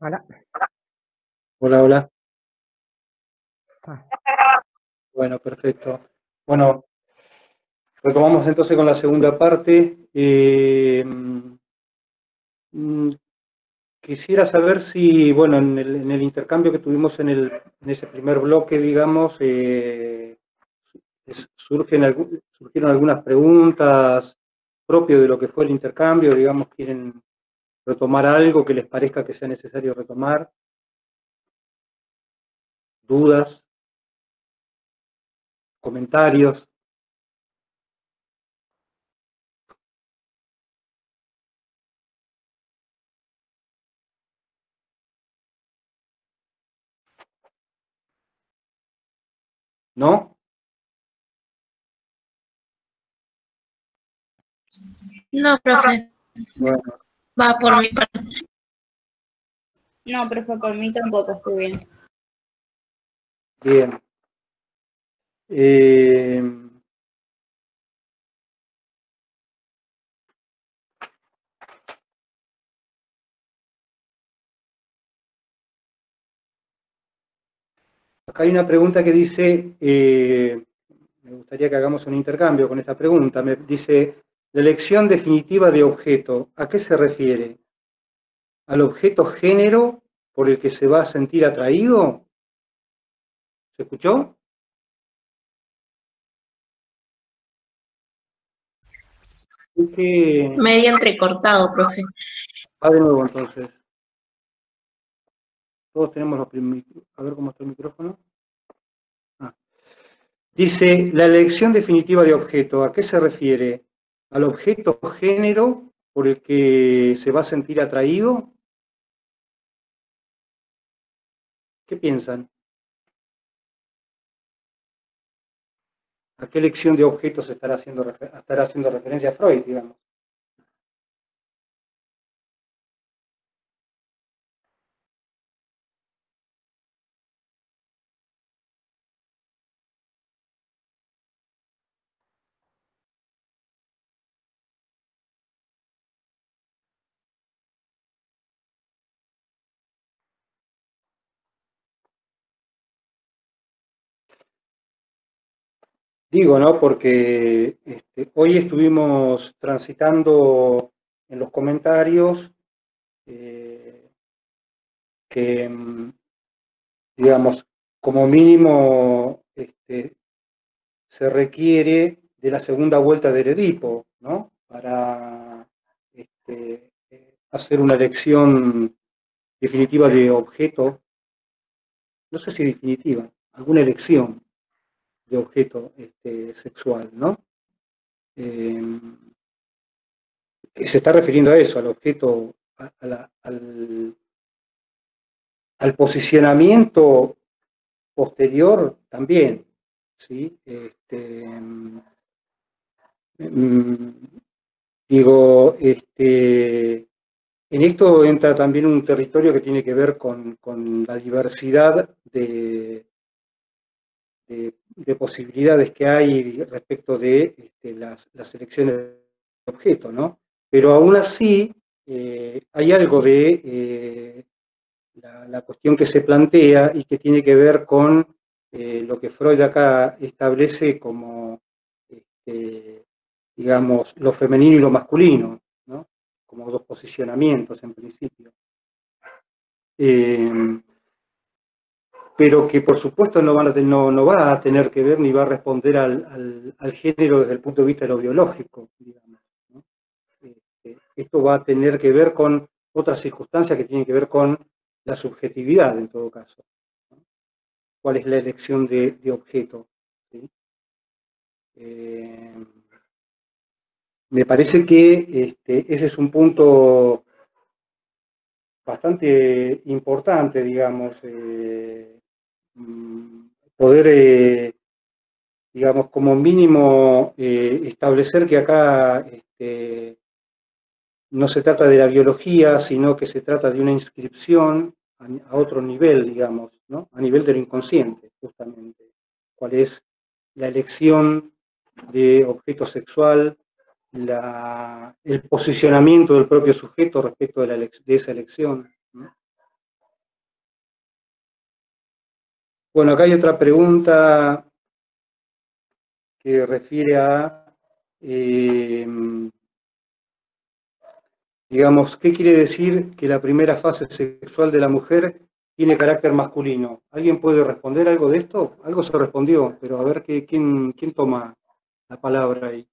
Hola. Hola, hola. Ah, Bueno, perfecto. Bueno, retomamos entonces con la segunda parte. Mm, Quisiera saber si, bueno, en el intercambio que tuvimos en ese primer bloque, digamos, surgieron algunas preguntas propias de lo que fue el intercambio, digamos, quieren retomar algo que les parezca que sea necesario retomar, dudas, comentarios, ¿no? No, profe, Bueno, va por mi parte. No, profe, por mí tampoco estoy bien. bien. Eh, Acá hay una pregunta que dice, me gustaría que hagamos un intercambio con esta pregunta, me dice, la elección definitiva de objeto, ¿a qué se refiere? ¿Al objeto género por el que se va a sentir atraído? ¿Se escuchó? Medio entrecortado, profe. Va de nuevo entonces. Todos tenemos a ver cómo está el micrófono. Dice, la elección definitiva de objeto, ¿a qué se refiere? ¿Al objeto género por el que se va a sentir atraído? ¿Qué piensan? ¿A qué elección de objetos estará haciendo referencia Freud, digamos? Digo, ¿no? Porque hoy estuvimos transitando en los comentarios que, digamos, como mínimo se requiere de la segunda vuelta del Edipo, ¿no? Para hacer una elección definitiva de objeto, no sé si definitiva, alguna elección de objeto sexual, ¿no? Que se está refiriendo a eso, al objeto, al posicionamiento posterior también, ¿sí? Digo, en esto entra también un territorio que tiene que ver con la diversidad de posibilidades que hay respecto de las elecciones de objeto, ¿no? Pero aún así hay algo de la cuestión que se plantea y que tiene que ver con lo que Freud acá establece como, digamos, lo femenino y lo masculino, ¿no? Como dos posicionamientos en principio. Pero que por supuesto no va a tener que ver ni va a responder al género desde el punto de vista de lo biológico, digamos, ¿no? Esto va a tener que ver con otras circunstancias que tienen que ver con la subjetividad en todo caso, ¿no? ¿Cuál es la elección de objeto? ¿Sí? Me parece que ese es un punto bastante importante, digamos, poder, digamos, como mínimo establecer que acá no se trata de la biología, sino que se trata de una inscripción a otro nivel, digamos, ¿no? A nivel de lo inconsciente, justamente. ¿Cuál es la elección de objeto sexual, el posicionamiento del propio sujeto respecto de esa elección, ¿no? Bueno, acá hay otra pregunta que refiere a, digamos, ¿qué quiere decir que la primera fase sexual de la mujer tiene carácter masculino? ¿Alguien puede responder algo de esto? Algo se respondió, pero a ver quién toma la palabra ahí.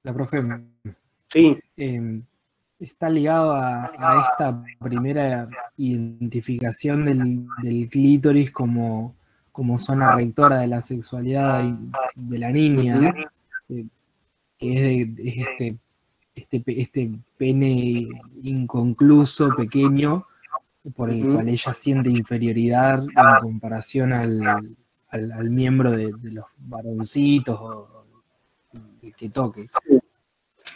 La profe, Sí, está ligado a esta primera identificación del clítoris como zona rectora de la sexualidad de la niña, que es este pene inconcluso, pequeño, por el cual ella siente inferioridad en comparación al miembro de los varoncitos o el que toque.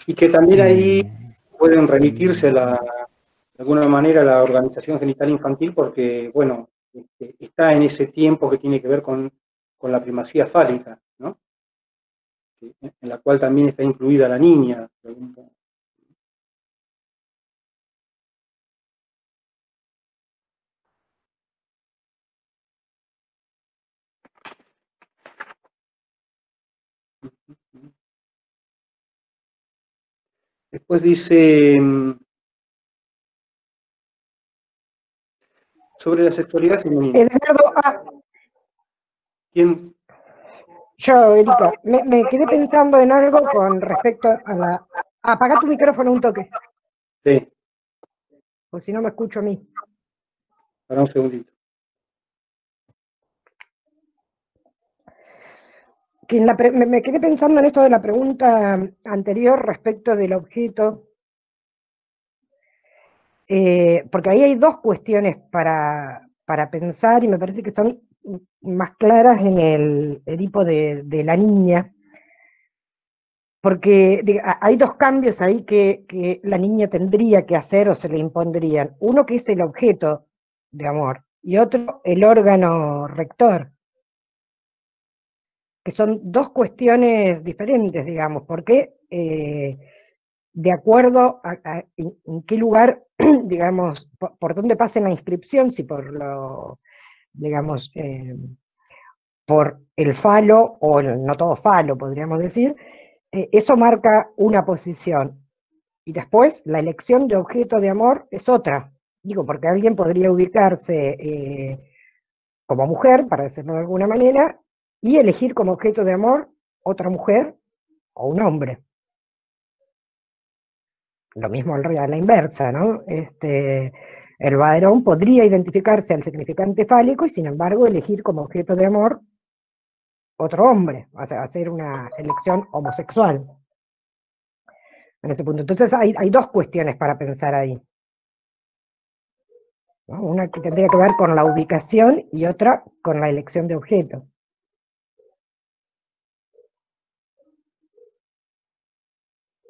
y que también ahí pueden remitirse de alguna manera a la organización genital infantil porque, bueno, está en ese tiempo que tiene que ver con la primacía fálica, ¿no? En la cual también está incluida la niña. Después dice, sobre la sexualidad femenina. Eduardo, ¿Quién? yo, Erika, me quedé pensando en algo con respecto a la... Apaga tu micrófono un toque, Sí, porque si no me escucho a mí. para un segundito. Que me quedé pensando en esto de la pregunta anterior respecto del objeto, porque ahí hay dos cuestiones para pensar y me parece que son más claras en el Edipo de la niña, porque hay dos cambios ahí que la niña tendría que hacer o se le impondrían. Uno que es el objeto de amor y otro el órgano rector, que son dos cuestiones diferentes, digamos, porque de acuerdo a en qué lugar, digamos, por dónde pase la inscripción, si por lo, digamos, por el falo, o no todo falo, podríamos decir, eso marca una posición. Y después, la elección de objeto de amor es otra. Digo, porque alguien podría ubicarse como mujer, para decirlo de alguna manera, y elegir como objeto de amor otra mujer o un hombre. Lo mismo a la inversa, ¿no? El varón podría identificarse al significante fálico y sin embargo elegir como objeto de amor otro hombre, o sea, hacer una elección homosexual en ese punto. Entonces hay dos cuestiones para pensar ahí, ¿no? Una que tendría que ver con la ubicación y otra con la elección de objeto.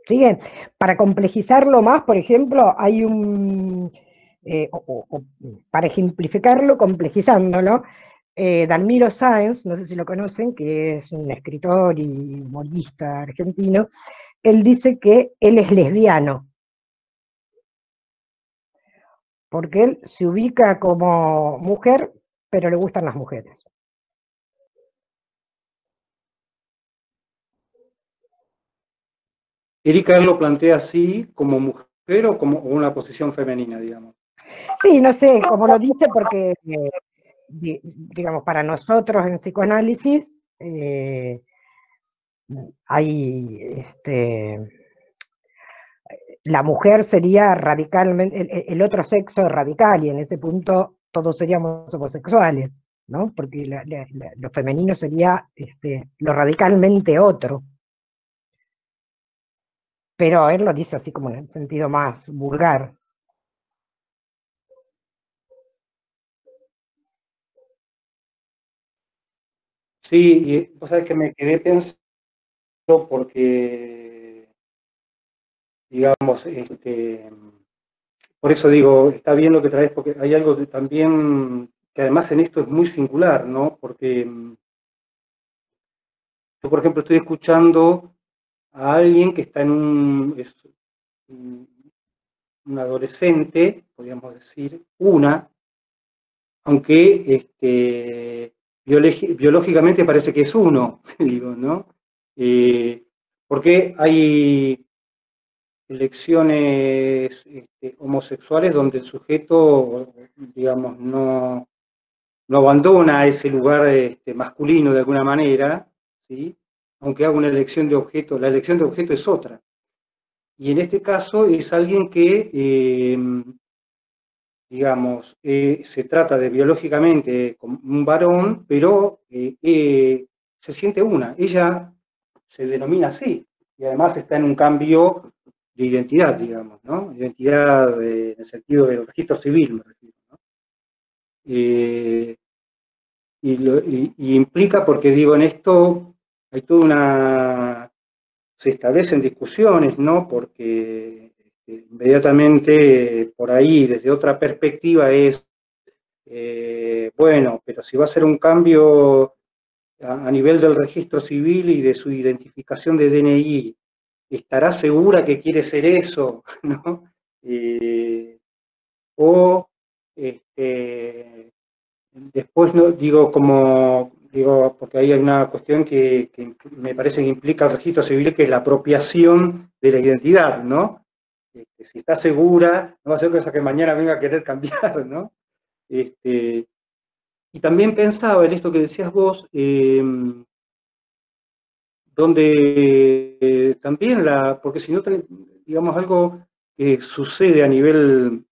¿Sigue? Para complejizarlo más, por ejemplo, hay un, para ejemplificarlo, complejizándolo, Dalmiro Sáenz, no sé si lo conocen, que es un escritor y humorista argentino, él dice que él es lesbiano, porque él se ubica como mujer, pero le gustan las mujeres. Erika lo plantea así, como mujer o como una posición femenina, digamos. Sí, no sé cómo lo dice, porque, digamos, para nosotros en psicoanálisis, hay, la mujer sería radicalmente, el otro sexo es radical, y en ese punto todos seríamos homosexuales, ¿no? Porque lo femenino sería lo radicalmente otro. Pero él lo dice así como en el sentido más vulgar. Sí, y vos sabés que me quedé pensando porque, digamos, por eso digo, está bien lo que traes, porque hay algo también que además en esto es muy singular, ¿no? Porque yo, por ejemplo, estoy escuchando a alguien que está en un adolescente podríamos decir, una, aunque biológicamente parece que es uno, digo, ¿no? Porque hay elecciones homosexuales donde el sujeto, digamos, no abandona ese lugar masculino de alguna manera, ¿sí? Aunque haga una elección de objeto, la elección de objeto es otra. Y en este caso es alguien que, digamos, se trata de biológicamente como un varón, pero se siente una. Ella se denomina así, y además está en un cambio de identidad, digamos, ¿no? Identidad en el sentido del registro civil, me refiero, ¿no? Y implica, porque digo, en esto hay toda una... se establecen discusiones, ¿no? Porque inmediatamente por ahí, desde otra perspectiva, es, bueno, pero si va a ser un cambio a nivel del registro civil y de su identificación de DNI, ¿estará segura que quiere ser eso? ¿No? O después, no, digo, porque ahí hay una cuestión que me parece que implica el registro civil, que es la apropiación de la identidad, ¿no? Si está segura, no va a ser cosa que mañana venga a querer cambiar, ¿no? Y también pensaba en esto que decías vos, donde también porque si no, digamos, algo que sucede a nivel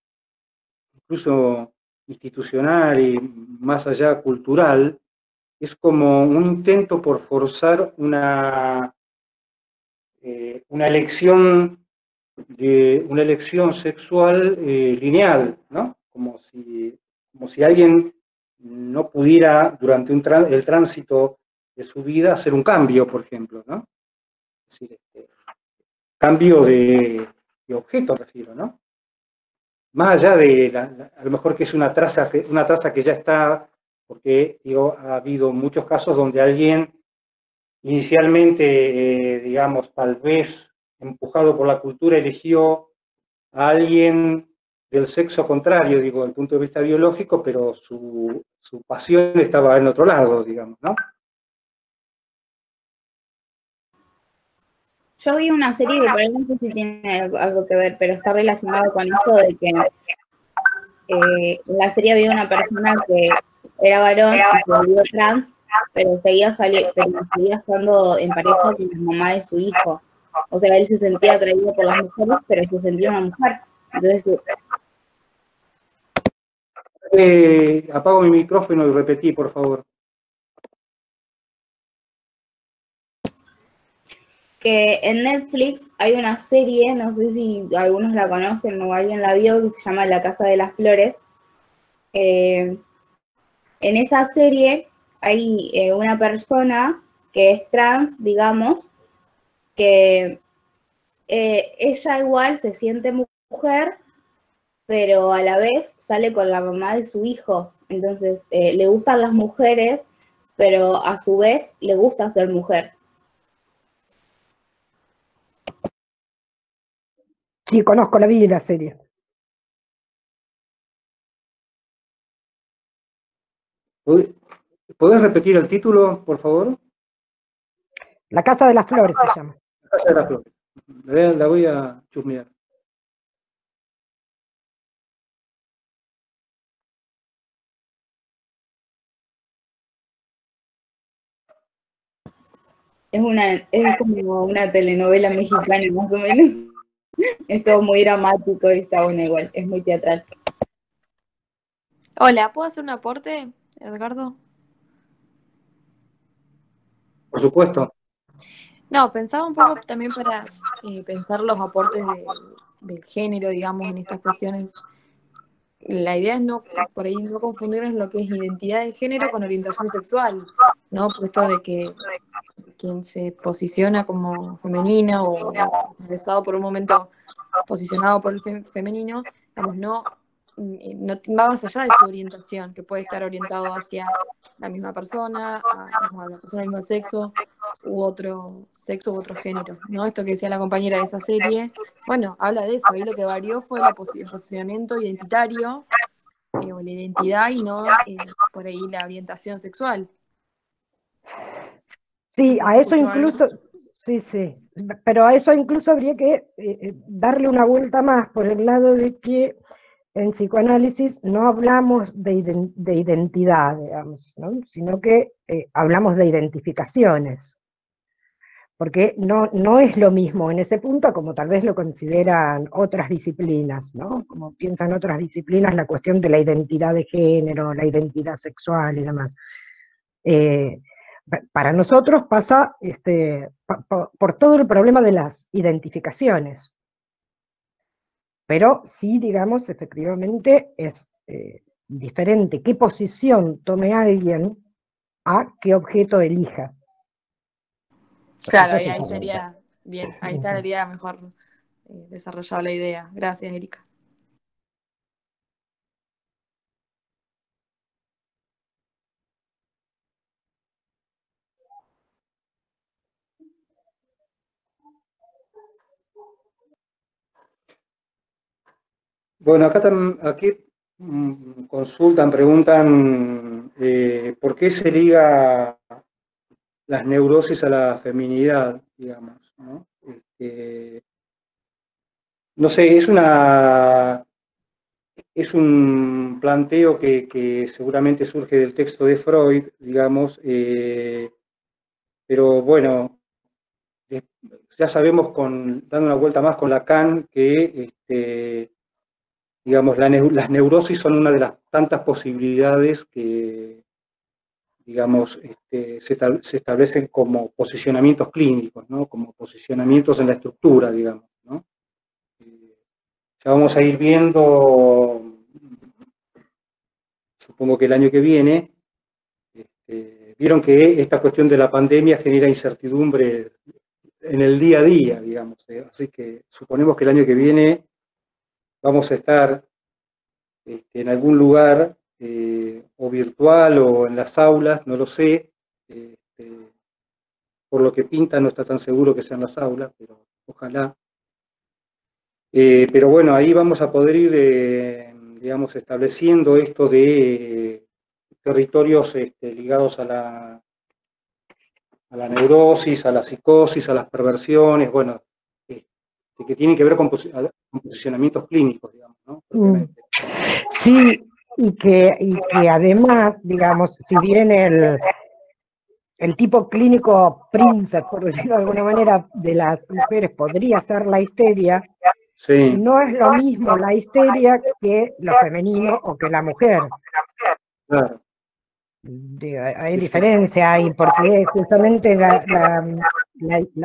incluso institucional y más allá cultural, es como un intento por forzar una elección sexual lineal, ¿no? Como si alguien no pudiera durante el tránsito de su vida hacer un cambio, por ejemplo, ¿no? Es decir, cambio de objeto, refiero, ¿no? Más allá de a lo mejor que es una traza que ya está, porque digo, ha habido muchos casos donde alguien inicialmente, digamos, tal vez empujado por la cultura, eligió a alguien del sexo contrario, digo, desde el punto de vista biológico, pero su pasión estaba en otro lado, digamos, ¿no? Yo vi una serie que por ahí no sé si tiene algo que ver, pero está relacionado con esto de que en la serie había una persona que era varón y se volvió trans, pero seguía estando en pareja con la mamá de su hijo. O sea, él se sentía atraído por las mujeres, pero se sentía una mujer. Entonces, apago mi micrófono y repetí, por favor. que en Netflix hay una serie, no sé si algunos la conocen o alguien la vio, que se llama La Casa de las Flores. En esa serie hay una persona que es trans, digamos, que ella igual se siente mujer, pero a la vez sale con la mamá de su hijo. Entonces, le gustan las mujeres, pero a su vez le gusta ser mujer. Sí, conozco, la vi la serie. ¿Podés repetir el título, por favor? La Casa de las Flores se llama. La Casa de las Flores. La voy a chusmear. Es como una telenovela mexicana, más o menos. Es todo muy dramático y está bueno igual, es muy teatral. Hola, ¿puedo hacer un aporte, Edgardo? Por supuesto. No, pensaba un poco también para pensar los aportes del género, digamos, en estas cuestiones. La idea es no, por ahí no confundirnos lo que es identidad de género con orientación sexual, ¿no? Por esto de que quien se posiciona como femenina o expresado por un momento posicionado por el femenino, digamos, no va más allá de su orientación, que puede estar orientado hacia la misma persona, a la persona del mismo sexo, u otro sexo u otro género, ¿no? Esto que decía la compañera de esa serie, bueno, habla de eso, ahí lo que varió fue el posicionamiento identitario o la identidad y no por ahí la orientación sexual. Sí, No sé a si eso escuchó algo. incluso, sí, pero a eso incluso habría que darle una vuelta más por el lado de que en psicoanálisis no hablamos de identidad, digamos, ¿no? Sino que hablamos de identificaciones, porque no es lo mismo en ese punto como tal vez lo consideran otras disciplinas, ¿no? Como piensan otras disciplinas la cuestión de la identidad de género, la identidad sexual y demás. Para nosotros pasa por todo el problema de las identificaciones, pero sí, digamos, efectivamente es diferente qué posición tome alguien a qué objeto elija. Claro, Eso es ahí diferente. estaría bien, ahí estaría mejor desarrollada la idea. Gracias, Erika. Bueno, aquí consultan, preguntan por qué se liga las neurosis a la feminidad, digamos, ¿no? No sé, es un planteo que seguramente surge del texto de Freud, digamos, pero bueno, ya sabemos, dando una vuelta más con Lacan, que digamos, las neurosis son una de las tantas posibilidades que, digamos, se establecen como posicionamientos clínicos, ¿no? Como posicionamientos en la estructura, digamos, ¿no? Ya vamos a ir viendo, supongo que el año que viene, vieron que esta cuestión de la pandemia genera incertidumbre en el día a día, digamos, así que suponemos que el año que viene vamos a estar en algún lugar, o virtual o en las aulas, no lo sé, por lo que pinta no está tan seguro que sean las aulas, pero ojalá. Pero bueno, ahí vamos a poder ir, digamos, estableciendo esto de territorios ligados a la neurosis, a la psicosis, a las perversiones, bueno, que tienen que ver con posicionamientos clínicos, digamos, ¿no? Propiamente. Sí, y que además, digamos, si bien el tipo clínico príncipe, por decirlo de alguna manera, de las mujeres podría ser la histeria, sí, no es lo mismo la histeria que lo femenino o que la mujer. Claro. Hay diferencia ahí, porque justamente la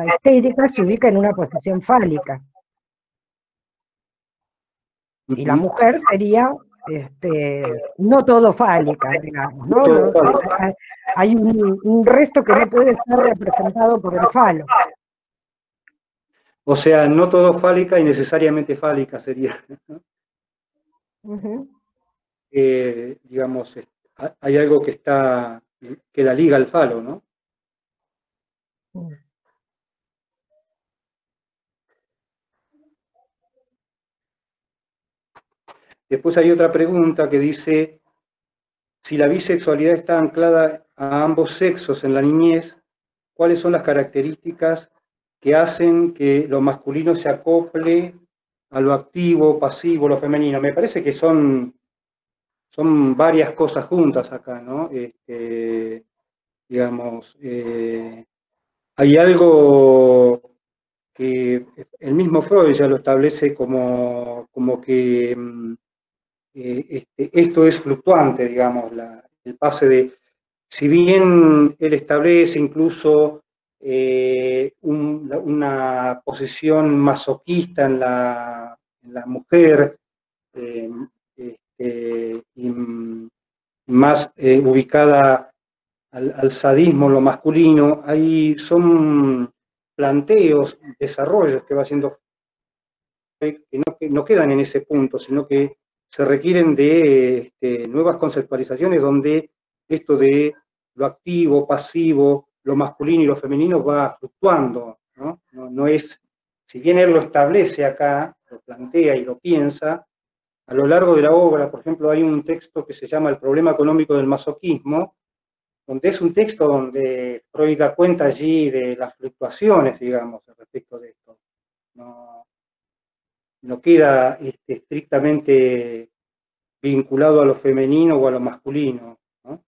histérica se ubica en una posición fálica. Y la mujer sería no todo fálica, digamos, ¿no? Todo fálico. Hay un resto que no puede ser representado por el falo. O sea, no todo fálica y necesariamente fálica sería, ¿no? Digamos, hay algo que la liga al falo, ¿no? Después hay otra pregunta que dice, si la bisexualidad está anclada a ambos sexos en la niñez, ¿cuáles son las características que hacen que lo masculino se acople a lo activo, pasivo, lo femenino? Me parece que son varias cosas juntas acá, ¿no? Digamos, hay algo que el mismo Freud ya lo establece como que esto es fluctuante, digamos, el pase de, si bien él establece incluso una posición masoquista en la mujer, y más ubicada al sadismo, lo masculino, ahí son planteos, desarrollos que va haciendo que no quedan en ese punto, sino que se requieren de nuevas conceptualizaciones donde esto de lo activo, pasivo, lo masculino y lo femenino va fluctuando, ¿no? No es, si bien él lo establece acá, lo plantea y lo piensa, a lo largo de la obra, por ejemplo, hay un texto que se llama El problema económico del masoquismo, donde es un texto donde Freud da cuenta allí de las fluctuaciones, digamos, respecto de esto. No queda estrictamente vinculado a lo femenino o a lo masculino, ¿no?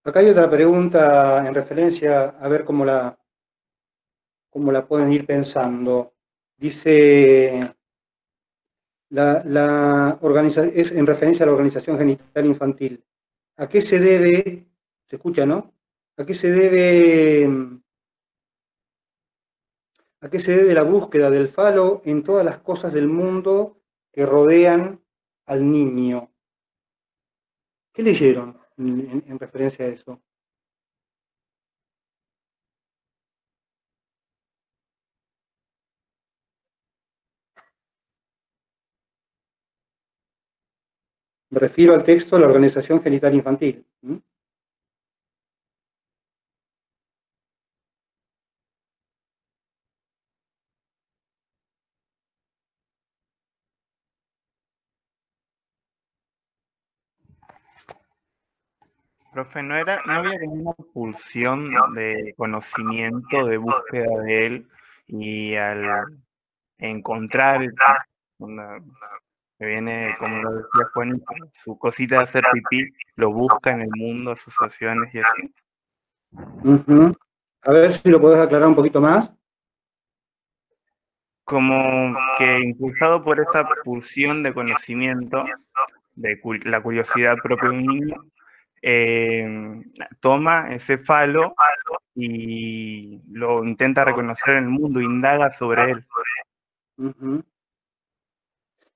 Acá hay otra pregunta en referencia, a ver cómo la pueden ir pensando. Dice, es en referencia a la organización genital infantil. ¿A qué se debe, se escucha, no? ¿A qué se debe la búsqueda del falo en todas las cosas del mundo que rodean al niño? ¿Qué leyeron en referencia a eso? Me refiero al texto de la organización genital infantil. Profe, ¿no había como una pulsión de conocimiento, de búsqueda de él, y al encontrar, que viene, como lo decía Juan, su cosita de hacer pipí, lo busca en el mundo, asociaciones y así? A ver si lo podés aclarar un poquito más. Como que impulsado por esa pulsión de conocimiento, de la curiosidad propia de un niño, toma ese falo y lo intenta reconocer en el mundo, indaga sobre él.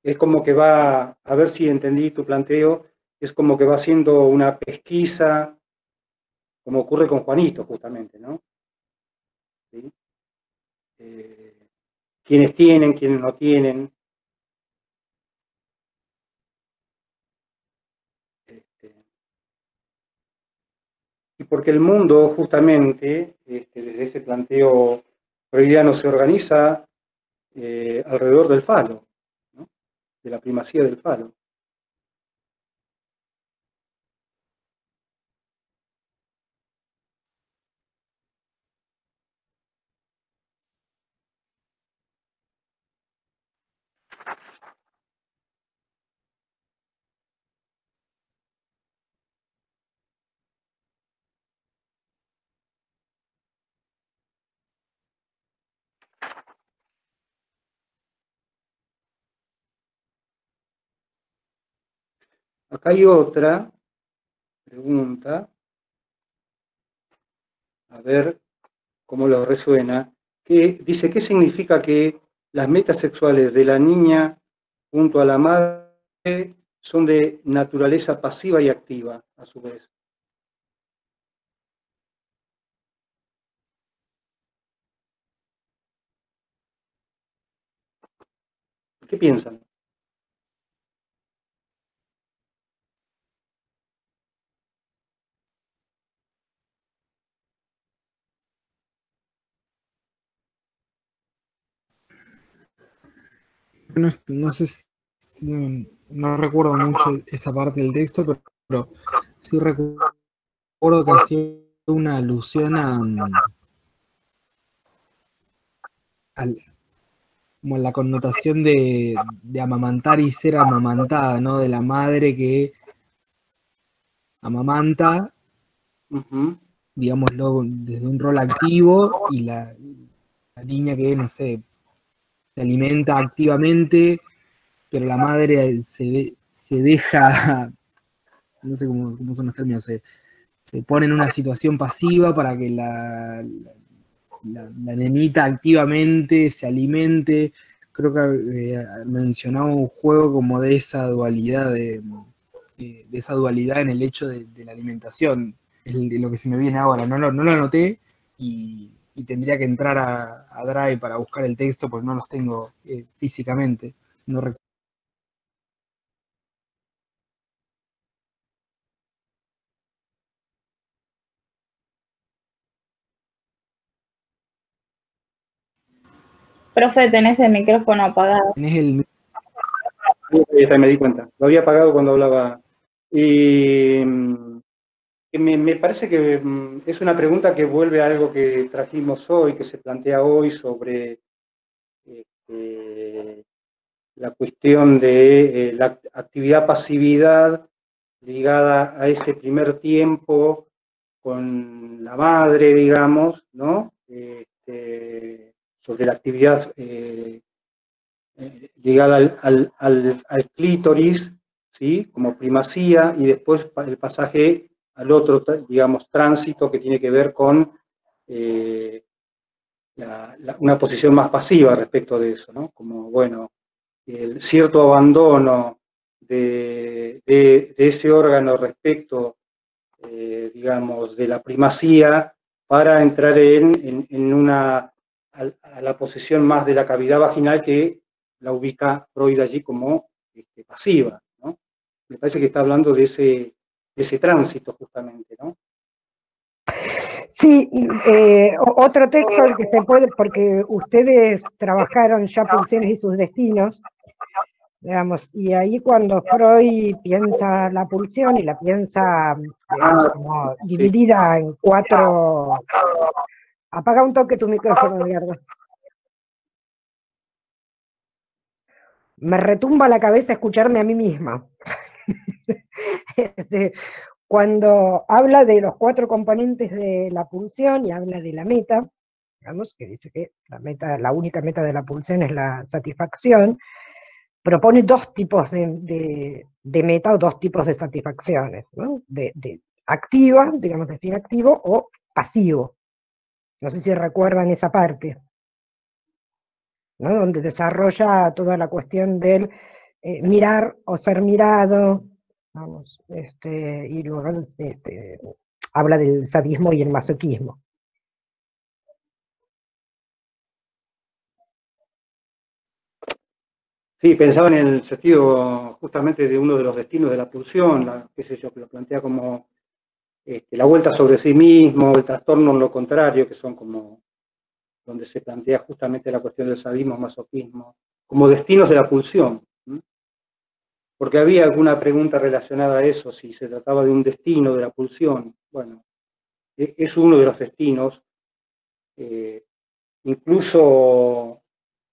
Es como que va, a ver si entendí tu planteo, es como que va haciendo una pesquisa, como ocurre con Juanito, justamente, ¿no? ¿Sí? Quiénes tienen, quiénes no tienen. Y porque el mundo, justamente, desde ese planteo freudiano, se organiza alrededor del falo, ¿no? De la primacía del falo. Acá hay otra pregunta, a ver cómo lo resuena, que dice, ¿qué significa que las metas sexuales de la niña junto a la madre son de naturaleza pasiva y activa, a su vez? ¿Qué piensan? No sé no recuerdo mucho esa parte del texto, pero sí recuerdo que hacía una alusión como la connotación de amamantar y ser amamantada, ¿no? De la madre que amamanta digámoslo, desde un rol activo, y la niña que, no sé, se alimenta activamente, pero la madre se deja, no sé cómo son los términos, se pone en una situación pasiva para que la nenita activamente se alimente. Creo que mencionaba un juego como de esa dualidad, de esa dualidad en el hecho de la alimentación. Es lo que se me viene ahora. No lo anoté y tendría que entrar a Drive para buscar el texto, porque no los tengo físicamente. No recuerdo. Profe, tenés el micrófono apagado. Tenés el... Me di cuenta. Lo había apagado cuando hablaba. Y me parece que es una pregunta que vuelve a algo que trajimos hoy, que se plantea hoy sobre la cuestión de la actividad-pasividad ligada a ese primer tiempo con la madre, digamos, ¿no? Sobre la actividad ligada al clítoris, ¿sí? Como primacía, y después el pasaje al otro, digamos, tránsito que tiene que ver con una posición más pasiva respecto de eso, ¿no? Como, bueno, el cierto abandono de ese órgano respecto, digamos, de la primacía, para entrar a la posición más de la cavidad vaginal, que la ubica Freud allí como pasiva, ¿no? Me parece que está hablando de ese tránsito justamente, ¿no? Sí, otro texto al que se puede, porque ustedes trabajaron ya Pulsiones y sus destinos, digamos, y ahí cuando Freud piensa la pulsión y la piensa, digamos, como dividida en 4... Apaga un toque tu micrófono, Edgardo. Me retumba la cabeza escucharme a mí misma. Cuando habla de los 4 componentes de la pulsión y habla de la meta, digamos, que dice que la única meta de la pulsión es la satisfacción, propone 2 tipos de meta o 2 tipos de satisfacciones, ¿no? De activa, digamos, de fin activo, o pasivo. No sé si recuerdan esa parte, ¿no? Donde desarrolla toda la cuestión del mirar o ser mirado, vamos, y luego habla del sadismo y el masoquismo. Sí, pensaba en el sentido justamente de uno de los destinos de la pulsión, qué sé yo, que lo plantea como la vuelta sobre sí mismo, el trastorno en lo contrario, que son como donde se plantea justamente la cuestión del sadismo, masoquismo, como destinos de la pulsión. Porque había alguna pregunta relacionada a eso, si se trataba de un destino de la pulsión. Bueno, es uno de los destinos, incluso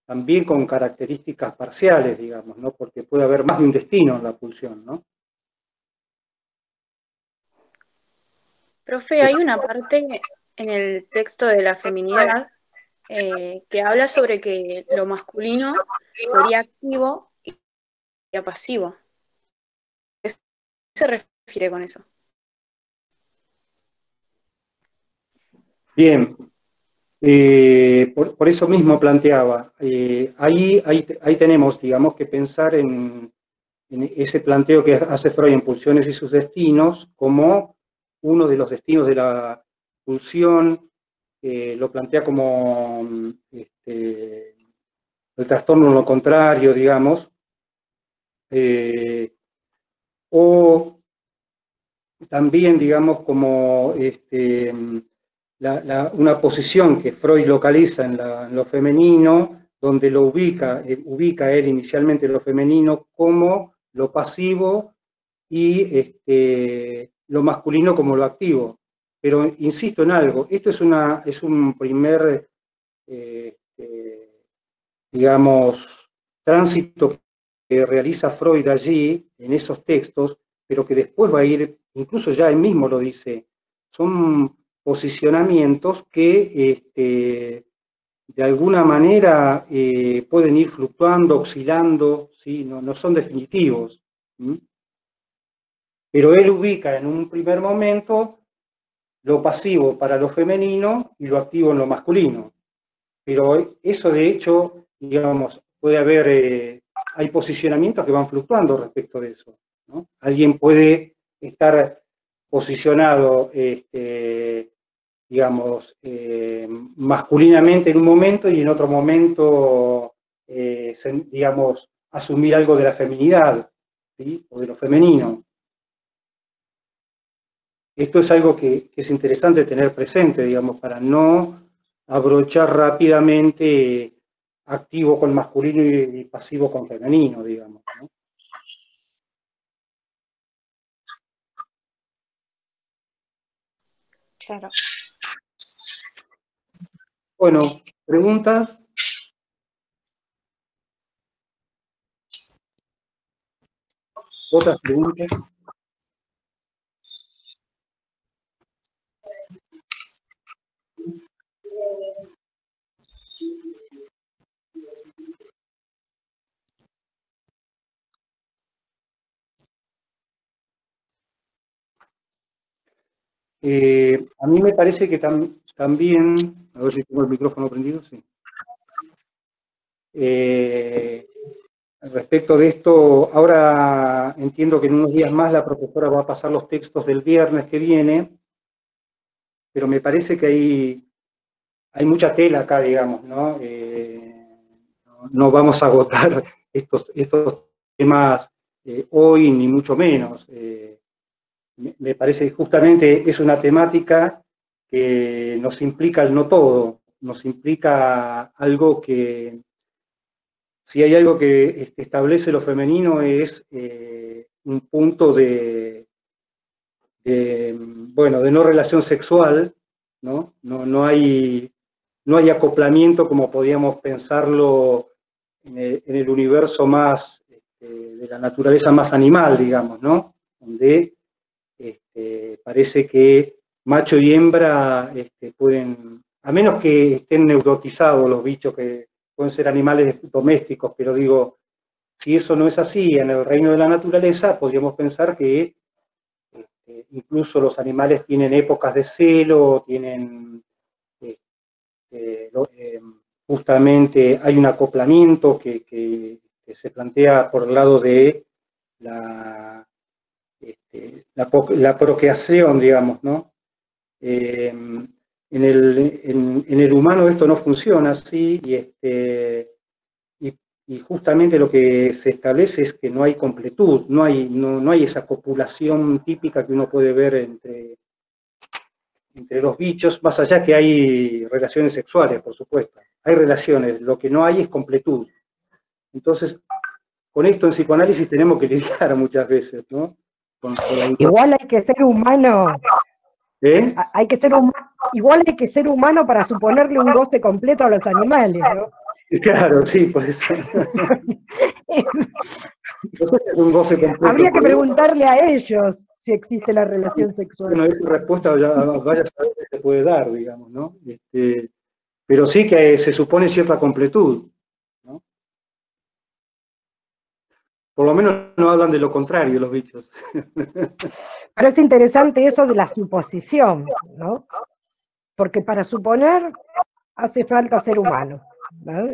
también con características parciales, digamos, ¿no? Porque puede haber más de un destino en la pulsión, ¿no? Profe, hay una parte en el texto de la feminidad que habla sobre que lo masculino sería activo y pasivo. ¿Qué se refiere con eso? Bien, por eso mismo planteaba, ahí tenemos, digamos, que pensar en ese planteo que hace Freud en Pulsiones y sus destinos, como uno de los destinos de la pulsión, lo plantea como el trastorno en lo contrario, digamos, o también, digamos, como una posición que Freud localiza en lo femenino, donde lo ubica él inicialmente lo femenino como lo pasivo y lo masculino como lo activo. Pero insisto en algo, esto es un primer, digamos, tránsito que realiza Freud allí, en esos textos, pero que después va a ir, incluso ya él mismo lo dice, son posicionamientos que de alguna manera pueden ir fluctuando, oscilando, ¿sí? No son definitivos. ¿Sí? Pero él ubica en un primer momento lo pasivo para lo femenino y lo activo en lo masculino. Pero eso, de hecho, digamos, puede haber, hay posicionamientos que van fluctuando respecto de eso, ¿no? Alguien puede estar posicionado, digamos, masculinamente en un momento y en otro momento, digamos, asumir algo de la feminidad, ¿sí? O de lo femenino. Esto es algo que es interesante tener presente, digamos, para no abrochar rápidamente activo con masculino y pasivo con femenino, digamos, ¿no? Claro. Bueno, ¿preguntas? ¿Otras preguntas? A mí me parece que también, a ver si tengo el micrófono prendido, sí. Respecto de esto, ahora entiendo que en unos días más la profesora va a pasar los textos del viernes que viene, pero me parece que hay mucha tela acá, digamos, ¿no? No vamos a agotar estos temas hoy, ni mucho menos. Me parece que justamente es una temática que nos implica el no todo, nos implica algo que, si hay algo que establece lo femenino, es un punto bueno, de no relación sexual, ¿no? No hay acoplamiento como podíamos pensarlo en el universo más, de la naturaleza más animal, digamos, ¿no? Donde parece que macho y hembra pueden, a menos que estén neurotizados los bichos, que pueden ser animales domésticos, pero digo, si eso no es así en el reino de la naturaleza, podríamos pensar que incluso los animales tienen épocas de celo, tienen justamente hay un acoplamiento que se plantea por el lado de la procreación, digamos, ¿no? En el humano esto no funciona así y justamente lo que se establece es que no hay completud, no hay esa copulación típica que uno puede ver entre los bichos, más allá que hay relaciones sexuales, por supuesto. Hay relaciones, lo que no hay es completud. Entonces, con esto en psicoanálisis tenemos que lidiar muchas veces, ¿no? Igual hay que ser humano. ¿Eh? Igual hay que ser humano para suponerle un goce completo a los animales, ¿no? Claro, sí, por eso. Es un goce completo. Habría que preguntarle a ellos si existe la relación sexual. Bueno, esa respuesta vaya a saber que se puede dar, digamos, ¿no? Pero sí que se supone cierta completud, ¿no? Por lo menos no hablan de lo contrario los bichos. Pero es interesante eso de la suposición, ¿no? Porque para suponer hace falta ser humano, ¿no?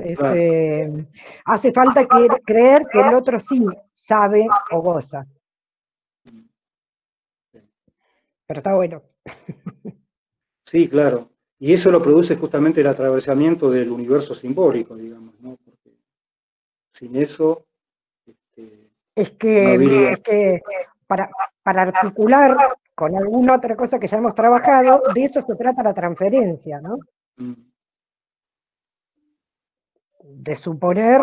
Hace falta creer que el otro sí sabe o goza. Pero está bueno. Sí, claro. Y eso lo produce justamente el atravesamiento del universo simbólico, digamos, ¿no? Porque sin eso es que para articular con alguna otra cosa que ya hemos trabajado, de eso se trata la transferencia, ¿no? De suponer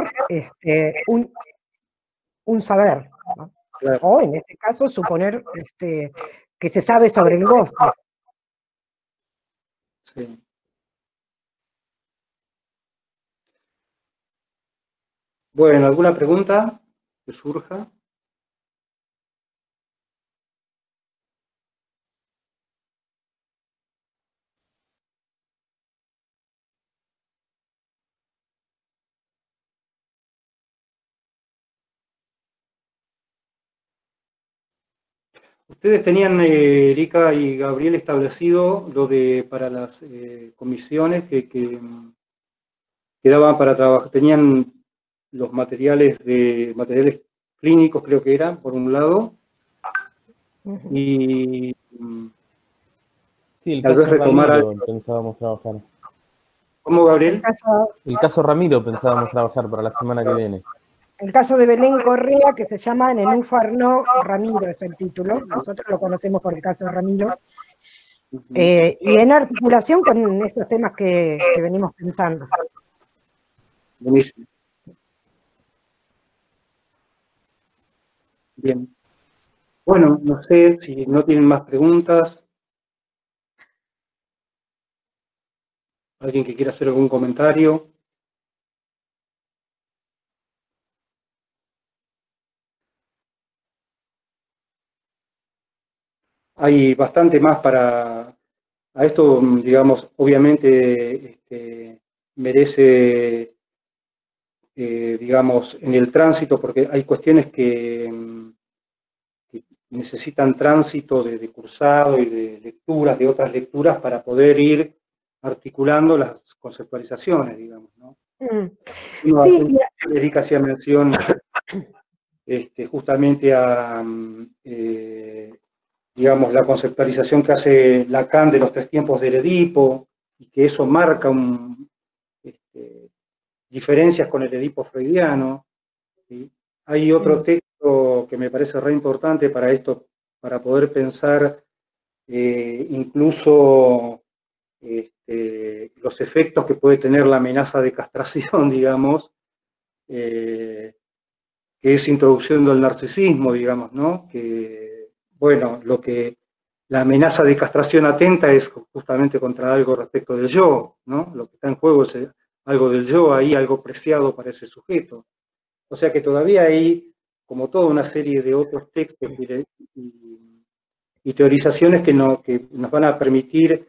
un saber, ¿no? Claro. O en este caso suponer que se sabe sobre el goce. Sí. Bueno, ¿alguna pregunta que surja? Ustedes tenían, Erika y Gabriel, establecido lo de para las comisiones que daban para trabajar, tenían los materiales clínicos, creo que eran, por un lado, y Sí, el tal vez caso retomar Ramiro algo. pensábamos trabajar. ¿Cómo, Gabriel? El caso Ramiro pensábamos trabajar para la semana que viene. El caso de Belén Correa, que se llama Nenúfar No Ramiro, es el título. Nosotros lo conocemos por el caso Ramiro. Y en articulación con estos temas que venimos pensando. Buenísimo. Bien. Bueno, no sé si no tienen más preguntas. ¿Alguien que quiera hacer algún comentario? Hay bastante más para... A esto, digamos, obviamente merece, digamos, en el tránsito, porque hay cuestiones que necesitan tránsito de cursado y de lecturas, de otras lecturas, para poder ir articulando las conceptualizaciones, digamos, ¿no? Sí, Erika hacía mención justamente a, digamos, la conceptualización que hace Lacan de los tres tiempos del Edipo, y que eso marca diferencias con el Edipo freudiano. ¿Sí? Hay otro texto que me parece re importante para esto, para poder pensar incluso los efectos que puede tener la amenaza de castración, digamos, que es Introducción del narcisismo, digamos, ¿no? Que, bueno, lo que la amenaza de castración atenta es justamente contra algo respecto del yo, ¿no? Lo que está en juego es algo del yo ahí, algo preciado para ese sujeto. O sea que todavía hay como toda una serie de otros textos y teorizaciones que nos van a permitir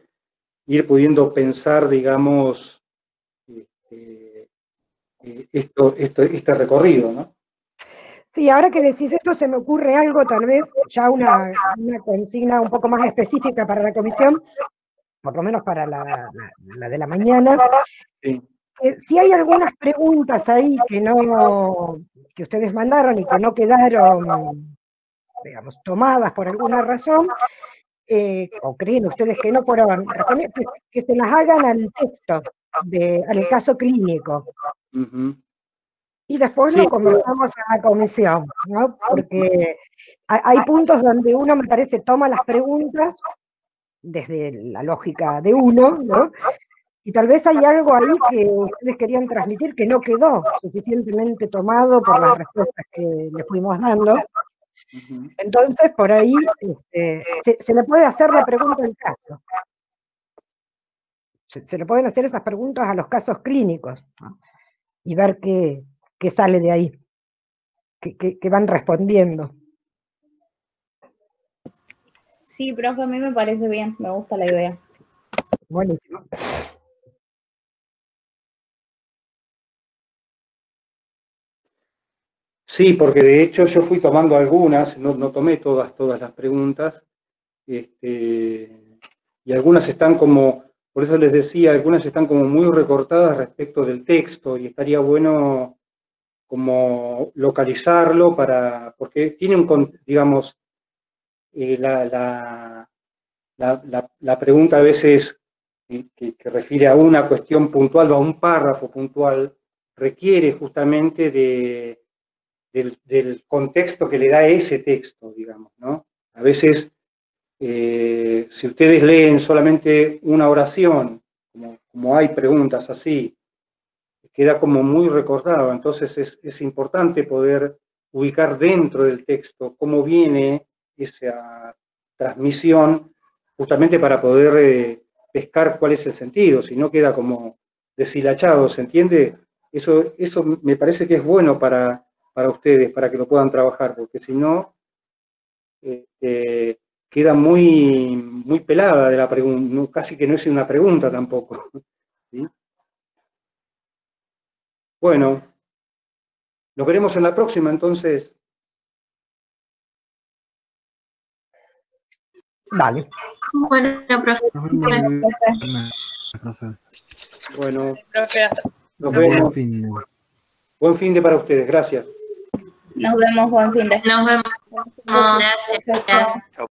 ir pudiendo pensar, digamos, este recorrido, ¿no? Sí, ahora que decís esto se me ocurre algo, tal vez ya una consigna un poco más específica para la comisión, por lo menos para la de la mañana. Sí. Si hay algunas preguntas ahí que ustedes mandaron y que no quedaron, digamos, tomadas por alguna razón, o creen ustedes que no fueron respondidas, que se las hagan al texto, al caso clínico. Y después lo conversamos en la comisión, ¿no? Porque hay puntos donde uno, me parece, toma las preguntas desde la lógica de uno, ¿no? Y tal vez hay algo ahí que ustedes querían transmitir que no quedó suficientemente tomado por las respuestas que le fuimos dando. Entonces, por ahí se le puede hacer la pregunta al caso. Se le pueden hacer esas preguntas a los casos clínicos, ¿no? Y ver qué sale de ahí, que van respondiendo. Sí, profe, a mí me parece bien, me gusta la idea. Buenísimo. Sí, porque de hecho yo fui tomando algunas, no tomé todas las preguntas, y algunas están como, por eso les decía, algunas están como muy recortadas respecto del texto, y estaría bueno como localizarlo porque tiene digamos, la pregunta a veces que refiere a una cuestión puntual o a un párrafo puntual, requiere justamente del contexto que le da ese texto, digamos, ¿no? A veces, si ustedes leen solamente una oración, como hay preguntas así, queda como muy recordado, entonces es importante poder ubicar dentro del texto cómo viene esa transmisión, justamente para poder pescar cuál es el sentido, si no queda como deshilachado, ¿se entiende? Eso me parece que es bueno para ustedes, para que lo puedan trabajar, porque si no, queda muy pelada de la pregunta, casi que no es una pregunta tampoco, ¿sí? Bueno, nos veremos en la próxima, entonces. Dale. Bueno, profe. Nos vemos, profe. Bueno, Profe, hasta nos Buen vemos. fin. Buen fin de para ustedes. Gracias. Nos vemos, buen fin de Nos vemos. Gracias. semana.